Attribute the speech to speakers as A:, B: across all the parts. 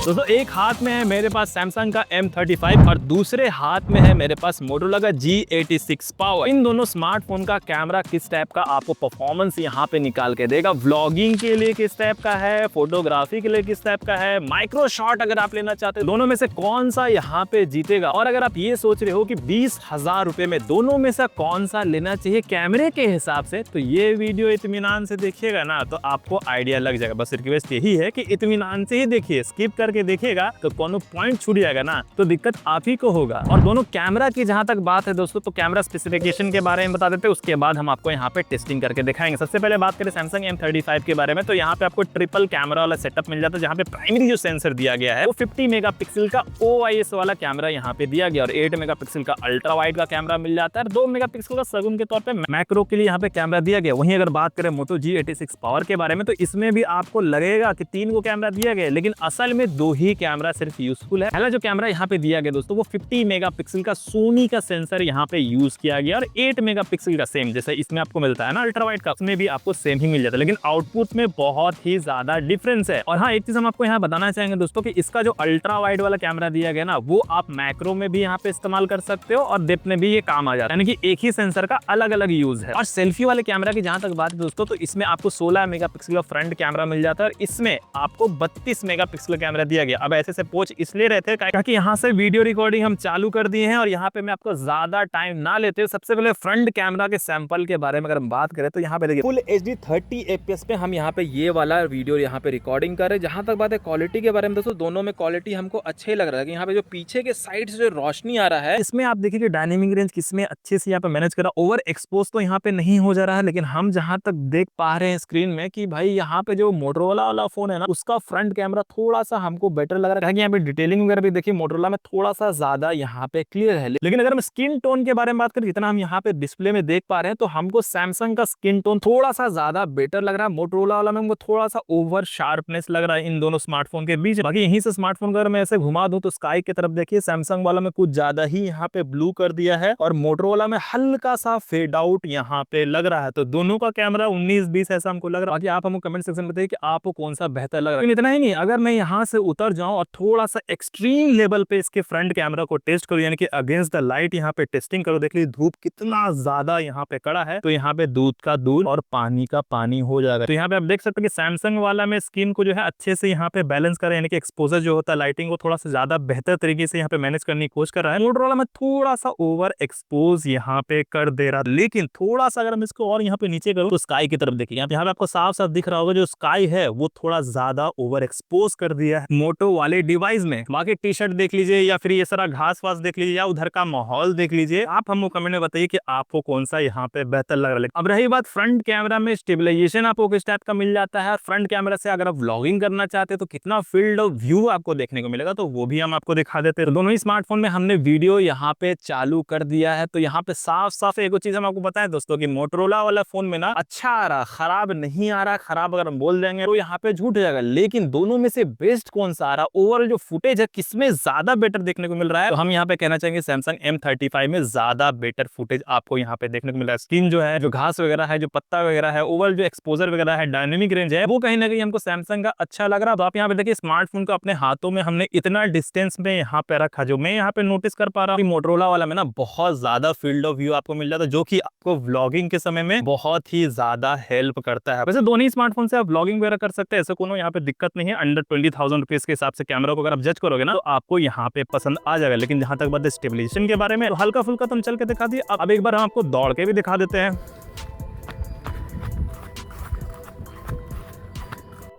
A: दोस्तों एक हाथ में है मेरे पास सैमसंग का M35 और दूसरे हाथ में है मेरे पास मोटोरोला का G86 पावर। इन दोनों स्मार्टफोन का कैमरा किस टाइप का आपको परफॉर्मेंस यहाँ पे निकाल के देगा, व्लॉगिंग के लिए किस टाइप का है, फोटोग्राफी के लिए किस टाइप का है, माइक्रो शॉट अगर आप लेना चाहते हो, दोनों में से कौन सा यहाँ पे जीतेगा। और अगर आप ये सोच रहे हो कि 20,000 रुपए में दोनों में से कौन सा लेना चाहिए कैमरे के हिसाब से, तो ये वीडियो इत्मीनान से देखिएगा ना तो आपको आइडिया लग जाएगा। बस रिक्वेस्ट यही है कि इत्मीनान से ही देखिए, स्किप करके देखिएगा तो कोनो पॉइंट छूट जाएगा ना तो दिक्कत आप ही को होगा। और दोनों कैमरा की जहां तक बात है दोस्तों, तो कैमरा स्पेसिफिकेशन के बारे में बता देते हैं, उसके बाद हम आपको यहाँ पे टेस्टिंग करके दिखाएंगे। सबसे पहले बात करें सैमसंग M35 के बारे में, तो यहाँ पे आपको ट्रिपल कैमरा वाला सेटअप मिल जाता है, जहाँ पे प्राइमरी जो सेंसर दिया गया है वो 50 मेगापिक्सल का OIS वाला कैमरा यहाँ पे दिया गया और 8 मेगापिक्सल का अल्ट्रा वाइड का कैमरा मिल जाता है, 2 मेगापिक्सल का सगुन के तौर पे मैक्रो के लिए यहाँ पे कैमरा दिया गया। वहीं अगर बात करें मोटो G86 पावर के बारे में, तो इसमें भी आपको लगेगा कि 3 को कैमरा दिया गया, लेकिन असल में 2 ही कैमरा सिर्फ यूजफुल है। पहला जो कैमरा यहाँ पे दिया गया दोस्तों वो 50 मेगापिक्सल का सोनी का सेंसर यहाँ पे यूज किया गया और 8 मेगापिक्सल का सेम जैसे इसमें आपको मिलता है ना अल्ट्रा वाइड का, उसमें भी आपको सेम ही मिल जाता है, लेकिन आउटपुट में बहुत ही ज्यादा डिफरेंस है। और हाँ, एक चीज हम आपको यहाँ बताना चाहेंगे दोस्तों कि इसका जो अल्ट्रा वाइड वाला कैमरा दिया गया ना, वो आप मैक्रो में भी यहाँ पे इस्तेमाल कर सकते हो और डेप्थ में भी ये काम आ जाता है, यानी कि एक ही सेंसर का अलग अलग यूज है। और सेल्फी वाले कैमरा की जहां तक बात है दोस्तों, तो इसमें आपको 16 मेगापिक्सल का फ्रंट कैमरा मिल जाता है और इसमें आपको 32 मेगापिक्सल का कैमरा दिया गया। अब ऐसे से पोच इसलिए रहते हैं क्योंकि यहाँ से वीडियो रिकॉर्डिंग हम चालू कर दिए हैं और यहाँ पे मैं आपको ज्यादा टाइम ना लेते हुए सबसे पहले फ्रंट कैमरा के सैंपल के बारे में अगर हम बात करें तो यहाँ पे देखिए फुल HD 30 FPS पे हम यहाँ पे ये वाला वीडियो यहाँ पे रिकॉर्डिंग कर रहे हैं। जहां तक बात है क्वालिटी के बारे में दोस्तों, दोनों में क्वालिटी हमको अच्छे लग रहा है। यहाँ पे जो पीछे के साइड से जो रोशनी आ रहा है, इसमें आप देखिए कि डायनेमिक रेंज किसमें अच्छे से यहाँ पे मैनेज करा, ओवर एक्सपोज तो यहाँ पे नहीं हो जा रहा है, लेकिन हम जहां तक देख पा रहे हैं स्क्रीन में कि भाई यहाँ पे जो मोटोरोला वाला फोन है ना, उसका फ्रंट कैमरा थोड़ा सा हमको बेटर लग रहा है। यहाँ पे डिटेलिंग वगैरह भी देखिए मोटोरोला में थोड़ा सा ज्यादा यहाँ पे क्लियर है, लेकिन अगर हम स्किन टोन के बारे में बात करें, जितना हम यहाँ पे डिस्प्ले में देख पा रहे हैं, तो हमको सैमसंग का स्किन टोन थोड़ा सा ज्यादा बेटर लग रहा है। मोटोरोला वाला में हमको थोड़ा सा ओवर शार्पनेस लग रहा है इन दोनों स्मार्टफोन के बीच। बाकी यहीं से स्मार्टफोन अगर मैं ऐसे घुमा दूं तो स्काई की तरफ देखिए, सैमसंग वाला में कुछ ज्यादा ही यहाँ पे ब्लू कर दिया है और मोटोरोला में हल्का सा फेड आउट यहाँ पे लग रहा है। तो दोनों का कैमरा 19-20 ऐसा हमको लग रहा है। बाकी आप हमको कमेंट सेक्शन में बताइए कि आपको कौन सा बेहतर लग रहा है। इतना ही नहीं, अगर मैं यहाँ से उतर जाऊं और थोड़ा सा एक्सट्रीम लेवल पे इसके फ्रंट कैमरा को टेस्ट करूं, यानी कि अगेंस्ट द लाइट यहाँ पे टेस्टिंग करो, देख लीजिए धूप कितना ज्यादा यहाँ पे कड़ा है, तो यहाँ पे दूध का दूध और पानी का पानी हो जाएगा। तो यहाँ पे आप देख सकते हैं कि सैमसंग वाला में स्किन को जो है अच्छे से यहाँ पे बैलेंस कर रहा है, यानी कि एक्सपोजर जो होता है लाइटिंग को थोड़ा सा ज्यादा बेहतर तरीके से यहाँ पे मैनेज करने की कोशिश कर रहा है। मोटोरोला में थोड़ा सा ओवर एक्सपोज यहाँ पे कर दे रहा है, लेकिन थोड़ा सा अगर हम इसको और यहाँ पे नीचे करूँ तो स्काई की तरफ देखिए, यहाँ पे आपको साफ साफ दिख रहा होगा जो स्काई है वो थोड़ा ज्यादा ओवर एक्सपोज कर दिया है मोटो वाले डिवाइस में। बाकी टी शर्ट देख लीजिए या फिर ये सारा घास वास देख लीजिए या उधर का माहौल देख लीजिए, आप हमको कमेंट में बताइए कि आपको कौन सा यहाँ पे बेहतर लग रहा है। अब रही बात फ्रंट कैमरा में स्टेबलाइजेशन आपको किस टाइप का मिल जाता है, फ्रंट कैमरा से अगर आप व्लॉगिंग करना चाहते हैं तो कितना फील्ड ऑफ व्यू आपको देखने को मिलेगा, तो वो भी हम आपको दिखा देते हैं। दोनों ही स्मार्टफोन में हमने वीडियो यहाँ पे चालू कर दिया है, तो यहाँ पे साफ साफ एक चीज हम आपको बताएं दोस्तों कि मोटोरोला वाला फोन में ना अच्छा आ रहा, खराब नहीं आ रहा। खराब अगर हम बोल देंगे तो यहाँ पे झूठ जाएगा, लेकिन दोनों में से बेस्ट कौन सा आ रहा, ओवरऑल जो फुटेज है किसमें ज्यादा बेटर देखने को मिल रहा है, तो हम यहाँ पे कहना चाहेंगे सैमसंग M35 में ज्यादा बेटर फुटेज आपको यहाँ पे देखने को मिल रहा है। स्किन जो है, जो घास वगैरह है, जो पत्ता वगैरह है, ओवरऑल जो एक्सपोजर वगैरह है, डायनेमिक रेंज है, वो कहीं ना कहीं हमको सैमसंग का अच्छा लग रहा है। तो आप यहाँ पे देखिए स्मार्टफोन को अपने हाथों में हमने इतना डिस्टेंस में यहाँ पे रखा, जो मैं यहाँ पे नोटिस कर पा रहा हूँ मोटोरोला वाला में ना बहुत ज्यादा फील्ड ऑफ व्यू आपको मिल जाता है, जो कि आपको व्लॉगिंग के समय में बहुत ही ज्यादा हेल्प करता है। वैसे दोनों ही स्मार्टफोन से आप व्लॉगिंग वगैरह कर सकते हैं, ऐसे कोनो यहाँ पे दिक्कत नहीं है। अंडर 20,000 रुपीज के हिसाब से कैमरा को अगर आप जज करोगे ना तो आपको यहाँ पे पसंद आ जाएगा। लेकिन जहां तक बात है स्टेबलाइजेशन के बारे में, तो हल्का फुल्का तो हम चल के दिखा दिए, अब एक बार हम आपको दौड़ के भी दिखा देते हैं।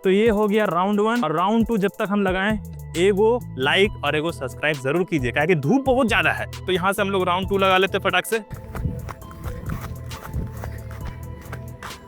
A: तो ये हो गया राउंड 1 और राउंड 2 जब तक हम लगाएं एगो लाइक और एगो सब्सक्राइब जरूर कीजिए, क्योंकि धूप बहुत ज्यादा है। तो यहाँ से हम लोग राउंड 2 लगा लेते फटाक से।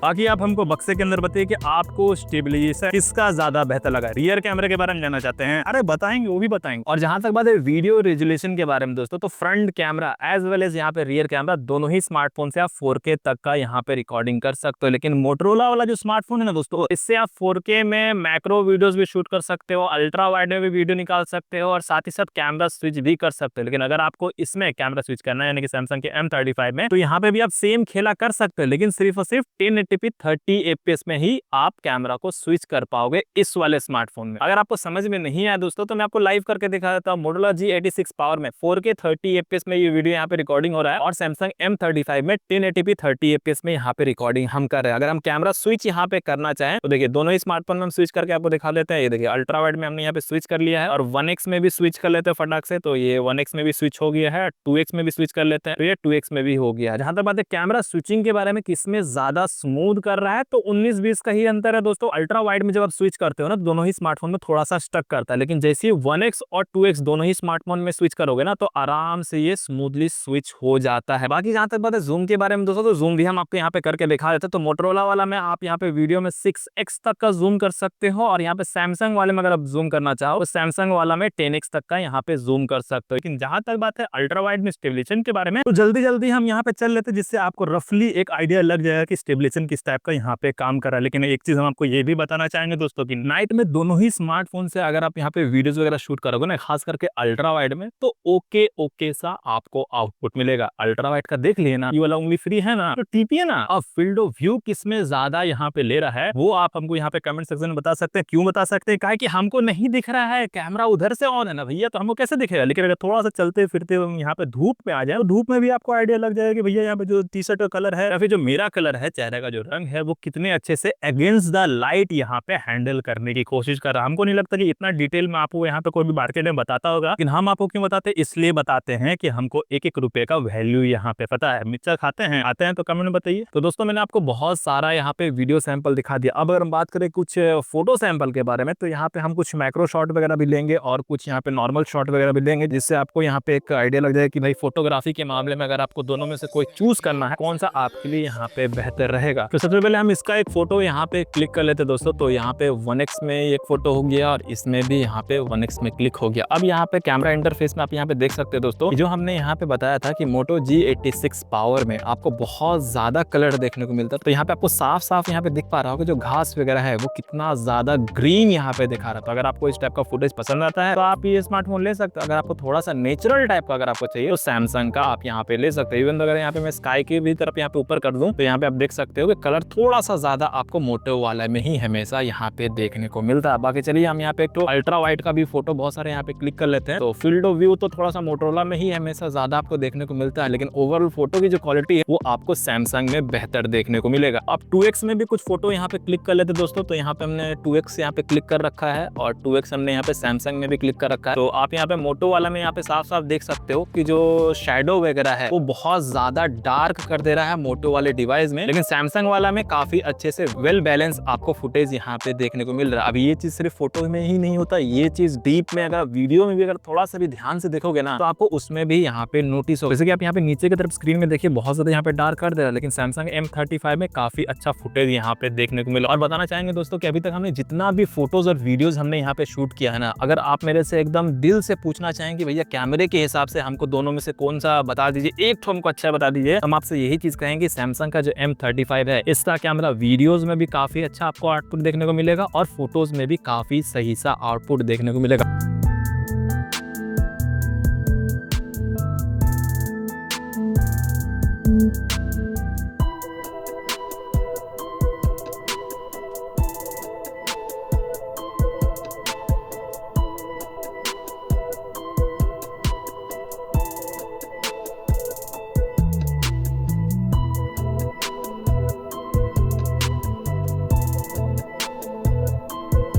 A: बाकी आप हमको बक्से के अंदर बताइए कि आपको स्टेबलाइजेशन किसका ज्यादा बेहतर लगा। रियर कैमरे के बारे में जानना चाहते हैं, अरे बताएंगे, वो भी बताएंगे। और जहां तक बात है वीडियो रेजोल्यूशन के बारे में दोस्तों, तो front camera as well as यहाँ पे रियर कैमरा दोनों ही स्मार्टफोन से आप 4K तक का यहाँ पे रिकॉर्डिंग कर सकते हो। लेकिन मोटोरोला वाला जो स्मार्टफोन है ना दोस्तों, इससे आप 4K में मैक्रो वीडियोस भी शूट कर सकते हो, अल्ट्रा वाइड में भी वीडियो निकाल सकते हो और साथ ही साथ कैमरा स्विच भी कर सकते हो। लेकिन अगर आपको इसमें कैमरा स्विच करना है यानी कि सैमसंग के M35 में, तो यहाँ पे भी आप सेम खेला कर सकते हो, लेकिन सिर्फ और सिर्फ 1080 1080p 30 fps में ही आप कैमरा को स्विच कर पाओगे इस वाले स्मार्टफोन में। अगर आपको समझ में नहीं आया दोस्तों तो मैं आपको लाइव करके दिखा देता हूँ। Motorola G86 पावर में 4K 30 fps में ये वीडियो यहाँ पे रिकॉर्डिंग हो रहा है और Samsung M35 में 1080p 30 fps में यहाँ पे रिकॉर्डिंग हम कर रहे हैं। अगर हम कैमरा स्विच यहाँ पे करना चाहें तो देखिए दोनों ही स्मार्टफोन में हम स्विच करके आपको दिखा देते हैं। ये देखिए अल्ट्रा वाइड में हमने यहाँ पे स्विच कर लिया है और 1x में भी स्विच कर लेते हैं फटाक से, तो ये 1x में भी स्विच हो गया है, 2x में भी स्विच कर लेते हैं तो ये 2x में भी हो गया है। जहां तक बात है कैमरा स्विचिंग के बारे में किसमें ज्यादा स्मूथ कर रहा है तो 19-20 का ही अंतर है दोस्तों। अल्ट्रा वाइड में जब आप स्विच करते हो ना दोनों ही स्मार्टफोन में थोड़ा सा स्टक करता है, लेकिन जैसे ही 1x और 2x दोनों ही स्मार्टफोन में स्विच करोगे ना तो आराम से ये स्मूथली स्विच हो जाता है। बाकी जहां तक बात है जूम के बारे में दोस्तों, तो जूम भी हम आपको यहाँ पे करके दिखा देते हैं। तो मोटरोला वाला में आप यहाँ पे वीडियो में 6x तक का जूम कर सकते हो और यहाँ पे सैमसंग वाले में अगर आप जूम करना चाहो तो सैमसंग वाला में 10x तक का यहाँ पे जूम कर सकते हो। लेकिन जहां तक बात है अल्ट्रा वाइड में स्टेबलाइजेशन के बारे में तो जल्दी हम यहाँ पे चल लेते हैं जिससे आपको रफली एक आइडिया लग जाएगा कि स्टेबलाइजेशन किस टाइप का यहाँ पे काम कर रहा है। लेकिन एक चीज हम आपको ये भी बताना चाहेंगे दोस्तों की नाइट में दोनों ही स्मार्टफोन से अगर आप यहाँ पे वीडियोस वगैरह शूट करोगे ना खास करके अल्ट्रा वाइड में तो ओके सा आपको आउटपुट मिलेगा। अल्ट्रा वाइड का देख लिए ना, ये वाला उंगली फ्री है ना, तो टीपीए ना। अब फील्ड ऑफ व्यू किसमें ज्यादा यहाँ पे ले रहा है वो आप हमको यहाँ पे कमेंट सेक्शन में बता सकते हैं। क्यों बता सकते हैं? काहे कि हमको नहीं दिख रहा है, कैमरा उधर से ऑन है ना भैया, तो हमको कैसे दिखेगा। लेकिन अगर थोड़ा सा चलते फिरते यहाँ पे धूप में आ जाए तो धूप में भी आपको आइडिया लग जाएगा कि भैया यहाँ पे जो टी शर्ट का कलर है या फिर जो मेरा कलर है चेहरे का जो रंग है वो कितने अच्छे से अगेंस्ट द लाइट यहाँ पे हैंडल करने की कोशिश कर रहा है। हमको नहीं लगता कि इतना डिटेल में आपको यहाँ पे कोई भी मार्केट में बताता होगा, लेकिन हम आपको क्यों बताते हैं, इसलिए बताते हैं कि हमको एक रुपए का वैल्यू यहाँ पे पता है। मिर्चा खाते हैं आते हैं तो कमेंट में बताइए। तो दोस्तों मैंने आपको बहुत सारा यहाँ पे वीडियो सैंपल दिखा दिया। अब अगर हम बात करें कुछ फोटो सैंपल के बारे में तो यहाँ पे हम कुछ माइक्रो शॉट वगैरह भी लेंगे और कुछ यहाँ पे नॉर्मल शॉट वगैरह भी लेंगे, जिससे आपको यहाँ पे एक आइडिया लग जाए कि भाई फोटोग्राफी के मामले में अगर आपको दोनों में से कोई चूज करना है कौन सा आपके लिए यहाँ पे बेहतर रहेगा। तो सबसे पहले हम इसका एक फोटो यहाँ पे क्लिक कर लेते हैं दोस्तों। तो यहाँ पे 1x में एक फोटो हो गया और इसमें भी यहाँ पे 1x में क्लिक हो गया। अब यहाँ पे कैमरा इंटरफेस में आप यहाँ पे देख सकते हैं दोस्तों, जो हमने यहाँ पे बताया था कि मोटो G86 पावर में आपको बहुत ज्यादा कलर देखने को मिलता है। तो यहाँ पे आपको साफ यहाँ पे दिख पा रहा होगा जो घास वगैरह है वो कितना ज्यादा ग्रीन यहाँ पे दिखा रहा है। तो अगर आपको इस टाइप का फुटेज पसंद आता है तो आप ये स्मार्टफोन ले सकते हो। अगर आपको थोड़ा सा नेचुरल टाइप का अगर आपको चाहिए तो सैमसंग का आप यहाँ पे ले सकते हो। इवन तो अगर यहाँ पे मैं स्काई की भी तरफ यहाँ पे ऊपर कर दूं तो यहाँ पे आप देख सकते हो कि कलर थोड़ा सा ज्यादा आपको मोटो वाला में ही हमेशा यहाँ पे देखने को मिलता है। बाकी चलिए हम यहाँ पे एक तो अल्ट्रा वाइड का भी फोटो बहुत सारे यहाँ पे क्लिक कर लेते हैं। तो फील्ड ऑफ व्यू तो थोड़ा सा मोटोरोला में ही हमेशा ज्यादा आपको देखने को मिलता है, लेकिन ओवरऑल फोटो की जो क्वालिटी है वो आपको सैमसंग में बेहतर देखने को मिलेगा। अब 2x में भी कुछ फोटो यहाँ पे क्लिक कर लेते दोस्तों। तो यहाँ पे हमने 2x यहाँ पे क्लिक कर रखा है और 2x हमने यहाँ पे सैमसंग में भी क्लिक कर रखा है। तो आप यहाँ पे मोटो वाला में यहाँ पे साफ देख सकते हो कि जो शैडो वगैरह है वो बहुत ज्यादा डार्क कर दे रहा है मोटो वाले डिवाइस में, लेकिन सैमसंग वाला में काफी अच्छे से वेल बैलेंस आपको फुटेज यहाँ पे देखने को मिल रहा है। अब ये चीज सिर्फ फोटो में ही नहीं होता, ये चीज डीप में अगर वीडियो में भी अगर थोड़ा सा भी ध्यान से देखोगे ना तो आपको उसमें भी यहाँ पे नोटिस हो। जैसे कि आप यहाँ पे नीचे की तरफ स्क्रीन में देखिए बहुत ज्यादा यहाँ पे डार्क कर दे रहा है, लेकिन सैमसंग M35 में काफी अच्छा फुटेज यहाँ पे देखने को मिला। और बताना चाहेंगे दोस्तों कि अभी तक हमने जितना भी फोटोज और वीडियोज हमने यहाँ पे शूट किया है ना, अगर आप मेरे से एकदम दिल से पूछना चाहें कि भैया कैमरे के हिसाब से हमको दोनों में से कौन सा बता दीजिए, एक तो हमको अच्छा बता दीजिए, हम आपसे यही चीज कहेंगे सैमसंग का जो M35 है इसका कैमरा वीडियोज में भी काफी अच्छा आपको आउटपुट देखने को मिलेगा और फोटोज में भी काफी सही सा आउटपुट देखने को मिलेगा।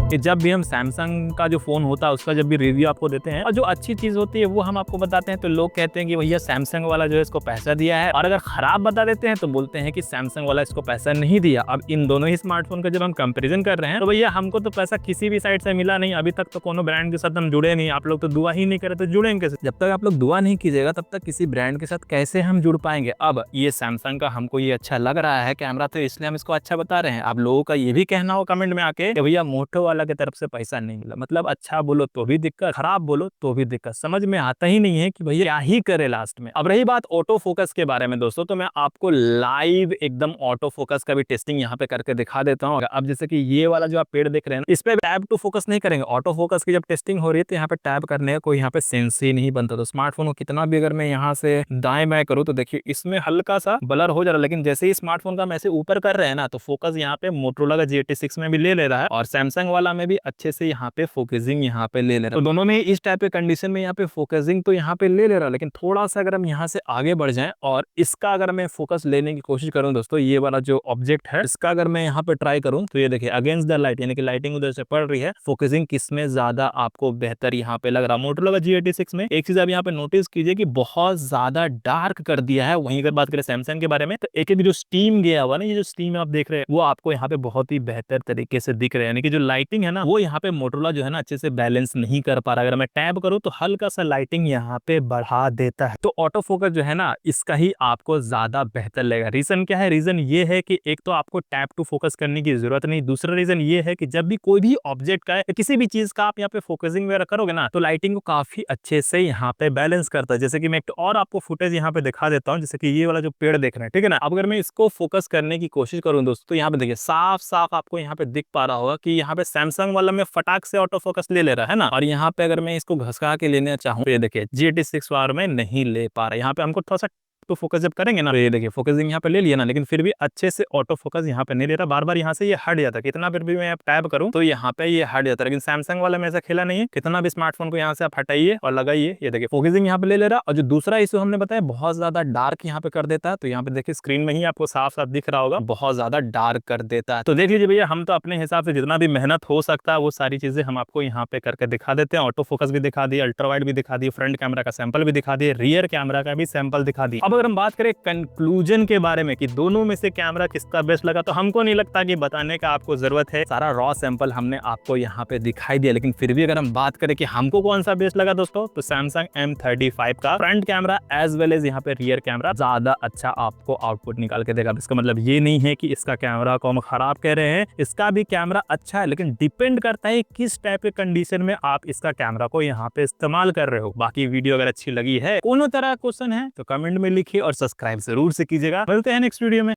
A: कि जब भी हम सैमसंग का जो फोन होता है उसका जब भी रिव्यू आपको देते हैं और जो अच्छी चीज होती है वो हम आपको बताते हैं तो लोग कहते हैं कि भैया सैमसंग वाला जो है इसको पैसा दिया है, और अगर खराब बता देते हैं तो बोलते हैं कि सैमसंग वाला इसको पैसा नहीं दिया। अब इन दोनों ही स्मार्टफोन का जब हम कंपेरिजन कर रहे हैं तो भैया हमको तो पैसा किसी भी साइड से मिला नहीं, अभी तक तो कोनो ब्रांड के साथ हम जुड़े नहीं। आप लोग तो दुआ ही नहीं करे तो जुड़ेंगे कैसे? जब तक आप लोग दुआ नहीं कीजिएगा तब तक किसी ब्रांड के साथ कैसे हम जुड़ पाएंगे। अब ये सैमसंग का हमको ये अच्छा लग रहा है कैमरा, तो इसलिए हम इसको अच्छा बता रहे हैं। आप लोगों का ये भी कहना हो कमेंट में आके कि भैया मोटो वाला वाला की तरफ से पैसा नहीं मिला, मतलब अच्छा बोलो तो भी दिक्कत, खराब बोलो तो भी दिक्कत, समझ में आता ही नहीं है कि भैया क्या ही करे लास्ट में। अब रही बात ऑटो फोकस के बारे में दोस्तों, तो मैं आपको लाइव एकदम ऑटो फोकस का भी टेस्टिंग यहाँ पे करके दिखा देता हूँ। अब जैसे कि ये वाला जो आप पेड़ देख रहे हैं इस पे टैब टू फोकस नहीं करेंगे, ऑटो फोकस की जब टेस्टिंग हो रही है तो यहाँ पे टैब करने का कोई यहाँ पे सेंस ही नहीं बनता। तो स्मार्टफोन को कितना भी अगर मैं यहाँ से दाएं बाएं करूँ तो देखिए इसमें हल्का सा ब्लर हो जा रहा है, लेकिन जैसे ही स्मार्टफोन का हम ऐसे ऊपर कर रहे हैं ना तो फोकस यहाँ पे मोटरोला का G86 में भी ले रहा है और सैमसंग वाला में भी अच्छे से यहाँ पे फोकसिंग यहाँ पे ले रहा है। तो दोनों में इस टाइप के कंडीशन में यहाँ पे फोकसिंग तो यहाँ पे ले रहा है, लेकिन थोड़ा सा अगर हम यहाँ से आगे बढ़ जाएं और इसका अगर मैं फोकस लेने की कोशिश करूं दोस्तों, ये वाला जो ऑब्जेक्ट है इसका अगर मैं यहाँ पे ट्राई करूं तो ये देखिए अगेंस्ट द लाइट, यानी कि लाइटिंग उधर से पड़ रही है, फोकसिंग किसमें ज्यादा आपको बेहतर यहाँ पे लग रहा है। मोटरोला का G86 में एक चीज आप यहाँ पे नोटिस कीजिए कि बहुत ज्यादा डार्क कर दिया है। वहीं अगर बात करें सैमसंग के बारे में तो एक एक जो स्टीम गया हुआ ना, ये जो स्टीम आप देख रहे हैं वो आपको यहाँ पे बहुत ही बेहतर तरीके से दिख रहे हैं, यानी कि जो लाइटिंग है ना वो यहाँ पे मोटरोला जो है ना अच्छे से बैलेंस नहीं कर पा रहा। अगर मैं टैब करूँ तो हल्का सा लाइटिंग यहाँ पे बढ़ा देता है। तो ऑटो फोकस जो है ना इसका ही आपको ज्यादा बेहतर लगेगा। रीजन क्या है? रीजन ये है कि एक तो आपको टैब टू फोकस करने की जरूरत नहीं, दूसरा रीजन ये है कि जब भी कोई भी ऑब्जेक्ट का या किसी भी चीज का आप यहाँ पे फोकसिंग वगैरह करोगे ना तो लाइटिंग को काफी अच्छे से यहाँ पे बैलेंस करता है। जैसे कि मैं एक और आपको फुटेज यहाँ पे दिखा देता हूँ, जैसे कि ये वाला जो पेड़ देख रहे हैं, ठीक है ना। अब अगर मैं इसको फोकस करने की कोशिश करूँ दोस्तों तो यहाँ पे देखिए साफ साफ आपको यहाँ पे दिख पा रहा होगा कि यहाँ पे सैमसंग वाला में फटाक से ऑटो फोकस ले रहा है ना, और यहाँ पे अगर मैं इसको घसका के लेना चाहूँ तो ये देखिए G86 वार में नहीं ले पा रहा। यहाँ पे हमको थोड़ा सा तो फोकस जब करेंगे ना तो ये देखिए फोकसिंग यहाँ पे ले लिया ना, लेकिन फिर भी अच्छे से ऑटो फोकस यहाँ पे नहीं ले रहा, बार बार यहाँ से ये हट जाता है। कितना फिर भी मैं टैब करूँ तो यहाँ पे ये हट जाता है, लेकिन सैमसंग वाला में ऐसा खेला नहीं है। कितना भी स्मार्टफोन को यहाँ से आप हटाइए और लगाइए, ये देखिए फोकसिंग यहाँ पे ले रहा। और जो दूसरा इशू हमने बताया बहुत ज्यादा डार्क यहाँ पे कर देता है, तो यहाँ पे देखिए स्क्रीन में ही आपको साफ साफ दिख रहा होगा बहुत ज्यादा डार्क कर देता है। तो देख लीजिए भैया, हम तो अपने हिसाब से जितना भी मेहनत हो सकता है वो सारी चीजें हम आपको यहाँ पे करके दिखा देते हैं। ऑटो फोकस भी दिखा दिए, अल्ट्रा वाइड भी दिखा दिए, फ्रंट कैमरा का सैंपल भी दिखा दिए, रियर कैमरा का भी सैंपल दिखा दिए। अब अगर हम बात करें कंक्लूजन के बारे में कि दोनों में से कैमरा किसका बेस्ट लगा, तो हमको नहीं लगता कि बताने का आपको जरूरत है, सारा रॉ सैंपल हमने आपको यहाँ पे दिखाई दिया। लेकिन फिर भी अगर हम बात करें कि हमको कौन सा बेस्ट लगा दोस्तों, तो सैमसंग M35 का front camera as well as यहाँ पे रियर कैमरा ज्यादा अच्छा आपको आउटपुट निकाल के देगा। इसका मतलब ये नहीं है कि इसका कैमरा को हम खराब कह रहे हैं, इसका भी कैमरा अच्छा है, लेकिन डिपेंड करता है किस टाइप के कंडीशन में आप इसका कैमरा को यहाँ पे इस्तेमाल कर रहे हो। बाकी वीडियो अगर अच्छी लगी है, कोनो तरह क्वेश्चन है तो कमेंट में लिखिए और सब्सक्राइब जरूर से कीजिएगा। मिलते हैं नेक्स्ट वीडियो में।